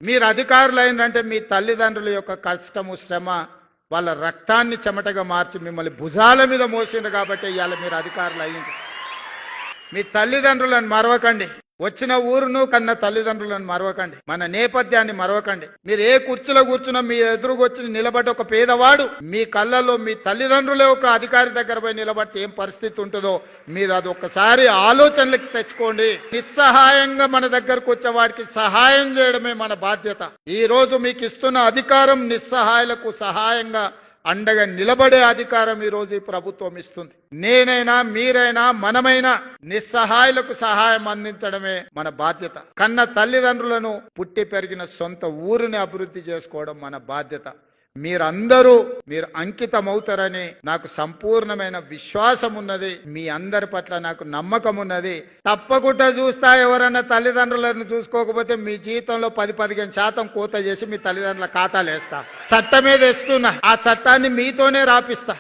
మీరు అధికారులు అయినంటే మీ తల్లిదండ్రుల యొక్క కష్టము శ్రమ వాళ్ళ రక్తాన్ని చెమటగా మార్చి మిమ్మల్ని భుజాల మీద మోసిండ్రు కాబట్టి ఇవాళ మీరు అధికారులు అయ్యింది. మీ తల్లిదండ్రులను మరవకండి. వచ్చిన ఊరును కన్న తల్లిదండ్రులను మరవకండి. మన నేపథ్యాన్ని మరవకండి. మీరు ఏ కుర్చీలో కూర్చున్నా మీ ఎదురుగొచ్చి నిలబడి ఒక పేదవాడు మీ కళ్ళల్లో మీ తల్లిదండ్రులే ఒక అధికారి దగ్గర పోయి నిలబడితే ఏం పరిస్థితి ఉంటుందో మీరు అది ఒక్కసారి ఆలోచనలకు తెచ్చుకోండి. నిస్సహాయంగా మన దగ్గరకు వచ్చే వాడికి సహాయం చేయడమే మన బాధ్యత. ఈ రోజు మీకు ఇస్తున్న అధికారం నిస్సహాయులకు సహాయంగా అండగా నిలబడే అధికారం ఈ రోజు ఈ ప్రభుత్వం ఇస్తుంది. నేనైనా మీరైనా మనమైనా నిస్సహాయులకు సహాయం అందించడమే మన బాధ్యత. కన్న తల్లిదండ్రులను పుట్టి పెరిగిన సొంత ఊరిని అభివృద్ధి చేసుకోవడం మన బాధ్యత. మీరు అంకితమవుతారని నాకు సంపూర్ణమైన విశ్వాసం ఉన్నది. మీ అందరి పట్ల నాకు నమ్మకం ఉన్నది. తప్పకుండా చూస్తా. ఎవరన్నా తల్లిదండ్రులను చూసుకోకపోతే మీ జీవితంలో 10-15% కోత చేసి మీ తల్లిదండ్రుల ఖాతాలు వేస్తా. చట్టమే తెస్తున్నా. ఆ చట్టాన్ని మీతోనే రాపిస్తా.